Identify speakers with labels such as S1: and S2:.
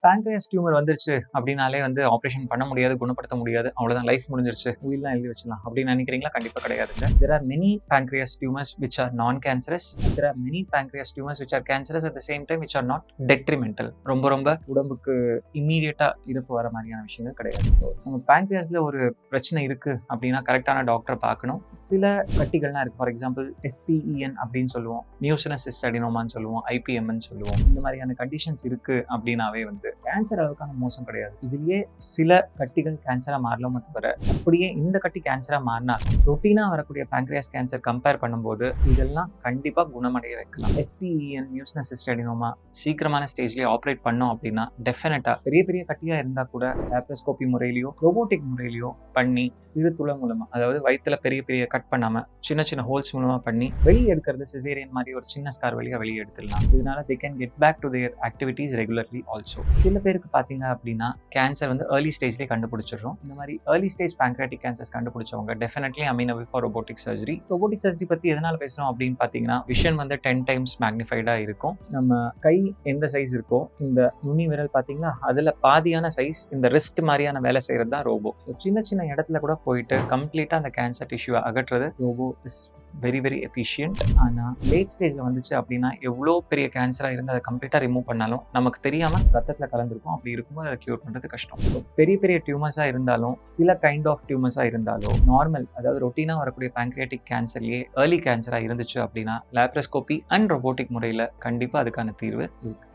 S1: Pancreas tumour வந்துருச்சு அப்படின்னாலே operation பண்ண முடியாது, குணப்படுத்த முடியாது, அவ்வளோதான் லைஃப் முடிஞ்சிருச்சு, உயிரெலாம் எழுதி வச்சிடலாம் அப்படின்னு நினைக்கிறீங்களா? கண்டிப்பாக கிடையாதுங்க. There are many pancreas tumors which are non-cancerous. There are many pancreas tumors which are cancerous at the same time which are not detrimental. ரொம்ப உடம்புக்கு இம்மீடியட்டா இறப்பு வர மாதிரியான விஷயங்கள் கிடையாது. நம்ம பேங்க்ரியாஸ்ல ஒரு பிரச்சனை இருக்கு அப்படின்னா கரெக்டான டாக்டரை பார்க்கணும். சில கட்டிகள்லாம் இருக்கு. ஃபார் எக்ஸாம்பிள் SPEN அப்படின்னு சொல்லுவோம், மியூசினஸ் சிஸ்ட் அடினோமான்னு சொல்லுவோம், IPMன்னு சொல்லுவோம். இந்த மாதிரியான கண்டிஷன்ஸ் இருக்கு அப்படின்னாவே கேன்சர் அளவுக்கான மோசம் கிடையாது. இதுலயே சில கட்டிகள் கேன்சரா மாறலாம தவிர அப்படியே இந்த கட்டி கேன்சரா மாறினா ரொட்டீனா வரக்கூடிய பேங்க்ரியாஸ் கேன்சர் கம்பேர் பண்ணும்போது இதெல்லாம் கண்டிப்பா குணமடைய வைக்கலாம். SPEN மியூசினஸ் சிஸ்ட் அடினோமா சீக்கிரமான ஸ்டேஜ்லயே ஆப்ரேட் பண்ணோம் அப்படின்னா டெஃபினட்டா பெரிய பெரிய கட்டியா இருந்தா கூட லேப்ரோஸ்கோபி முறையிலயோ ரோபோட்டிக் முறையிலயோ பண்ணி சிறு துளை மூலமா, அதாவது வயிற்றுல பெரிய பெரிய கட் பண்ணாம சின்ன சின்ன ஹோல்ஸ் மூலமா பண்ணி வெளியே எடுக்கிறது சிசேரியன் மாதிரி ஒரு சின்ன ஸ்கார் வழியா வெளியே எடுத்துடலாம். இதனால they can get back to their activities regularly also. சில பேருக்கு பார்த்தீங்க அப்படின்னா கேன்சர் ஏர்லி ஸ்டேஜ்லேயே கண்டுபிடிச்சிடுறோம். இந்த மாதிரி ஏர்லி ஸ்டேஜ் பேங்க்ரியாட்டிக் கேன்சர்ஸ் கண்டுபிடிச்சவங்க definitely amenable for robotic surgery. Robotic surgery பற்றி எதனால பேசுகிறோம் அப்படின்னு பார்த்தீங்கன்னா விஷன் 10 டைம்ஸ் மேக்னிஃபைடாக இருக்கும். நம்ம கை எந்த சைஸ் இருக்கோ இந்த நுனி விரல் பார்த்தீங்கன்னா அதில் பாதியான சைஸ் இந்த ரிஸ்ட் மாதிரியான வேலை செய்கிறது தான் ரோபோ. சின்ன சின்ன இடத்துல கூட போயிட்டு கம்ப்ளீட்டாக அந்த கேன்சர் டிஷ்யூவை அகற்றுறது robo is very very efficient. ஆனால் லேட் ஸ்டேஜில் வந்துச்சு அப்படின்னா எவ்வளோ பெரிய கேன்சராக இருந்து அதை கம்ப்ளீட்டாக ரிமூவ் பண்ணாலும் நமக்கு தெரியாமல் ரத்தத்தில் கலந்துருக்கும். அப்படி இருக்கும்போது அதை க்யூர் பண்ணுறது கஷ்டம். பெரிய பெரிய டியூமர்ஸாக இருந்தாலும் சில கைண்ட் ஆஃப் டியூமர்ஸாக இருந்தாலும் நார்மல், அதாவது ரொட்டீனாக வரக்கூடிய பேங்க்ரியாட்டிக் கேன்சர்லேயே ஏர்லி கேன்சராக இருந்துச்சு அப்படின்னா லேப்ரோஸ்கோபி அண்ட் ரோபோட்டிக் முறையில் கண்டிப்பாக அதுக்கான தீர்வு இருக்குது.